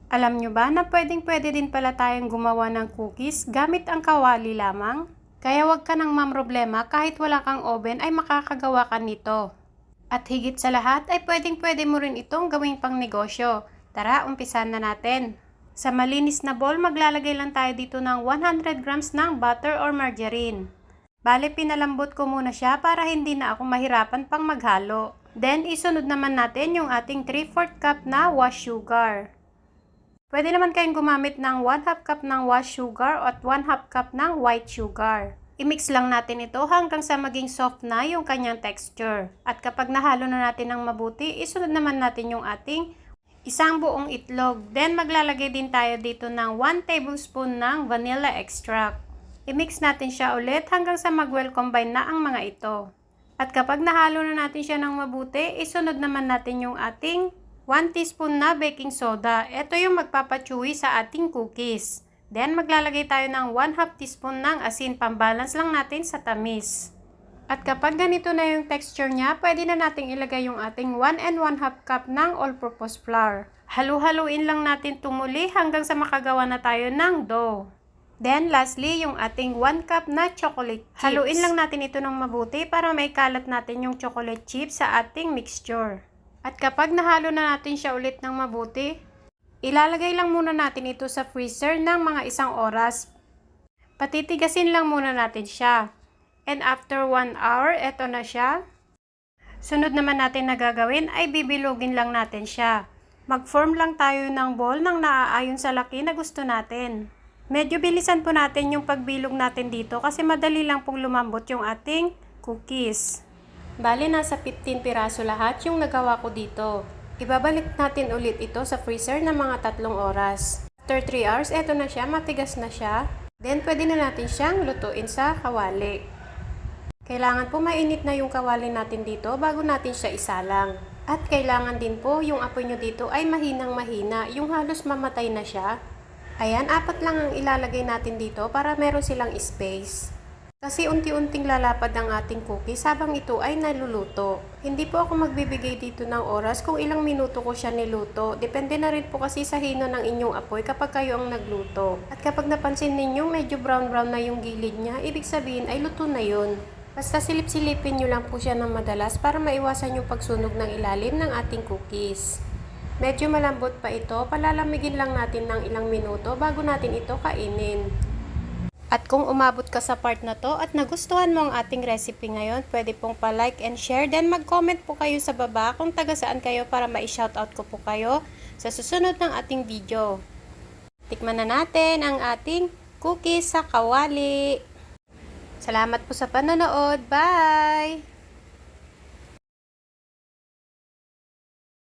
Alam nyo ba na pwedeng-pwede din pala tayong gumawa ng cookies gamit ang kawali lamang? Kaya wag ka nang mamroblema, kahit wala kang oven ay makakagawa ka nito. At higit sa lahat ay pwedeng-pwede mo rin itong gawing pang negosyo. Tara, umpisan na natin. Sa malinis na bowl, maglalagay lang tayo dito ng 100 grams ng butter or margarine. Bale, pinalambot ko muna siya para hindi na ako mahirapan pang maghalo. Then, isunod naman natin yung ating 3/4 cup na wash sugar. Pwede naman kayong gumamit ng 1/2 cup ng wash sugar at 1/2 cup ng white sugar. I-mix lang natin ito hanggang sa maging soft na yung kanyang texture. At kapag nahalo na natin ng mabuti, isunod naman natin yung ating isang buong itlog. Then maglalagay din tayo dito ng 1 tablespoon ng vanilla extract. I-mix natin siya ulit hanggang sa mag-well combine na ang mga ito. At kapag nahalo na natin siya ng mabuti, isunod naman natin yung ating 1 teaspoon na baking soda. Ito yung magpapachewy sa ating cookies. Then maglalagay tayo ng 1/2 teaspoon ng asin, pambalance lang natin sa tamis. At kapag ganito na yung texture niya, pwede na nating ilagay yung ating 1 1/2 cup ng all-purpose flour. Halu-haluin lang natin tumuli hanggang sa makagawa na tayo ng dough. Then lastly, yung ating 1 cup na chocolate chips. Haluin lang natin ito ng mabuti para may kalat natin yung chocolate chips sa ating mixture. At kapag nahalo na natin siya ulit ng mabuti, ilalagay lang muna natin ito sa freezer ng mga 1 oras. Patitigasin lang muna natin siya. And after 1 hour, eto na siya. Sunod naman natin na gagawin ay bibilugin lang natin siya. Mag-form lang tayo ng ball nang naaayon sa laki na gusto natin. Medyo bilisan po natin yung pagbilog natin dito kasi madali lang pong lumambot yung ating cookies. Bali, nasa 15 piraso lahat yung nagawa ko dito. Ibabalik natin ulit ito sa freezer ng mga 3 oras. After 3 hours, eto na siya, matigas na siya. Then, pwede na natin siyang lutuin sa kawali. Kailangan po mainit na yung kawali natin dito bago natin siya isalang. At kailangan din po yung apoy nyo dito ay mahinang-mahina, yung halos mamatay na siya. Ayan, 4 lang ang ilalagay natin dito para meron silang space. Kasi unti-unting lalapad ang ating cookies habang ito ay naluluto. Hindi po ako magbibigay dito ng oras kung ilang minuto ko siya niluto. Depende na rin po kasi sa hino ng inyong apoy kapag kayo ang nagluto. At kapag napansin ninyo medyo brown-brown na yung gilid niya, ibig sabihin ay luto na yun. Basta silip-silipin nyo lang po siya ng madalas para maiwasan yung pagsunog ng ilalim ng ating cookies. Medyo malambot pa ito, palalamigin lang natin ng ilang minuto bago natin ito kainin. At kung umabot ka sa part na to at nagustuhan mo ang ating recipe ngayon, pwede pong pa-like and share. Then mag-comment po kayo sa baba kung taga saan kayo para ma-shoutout ko po kayo sa susunod ng ating video. Tikman na natin ang ating cookies sa kawali. Salamat po sa panonood. Bye!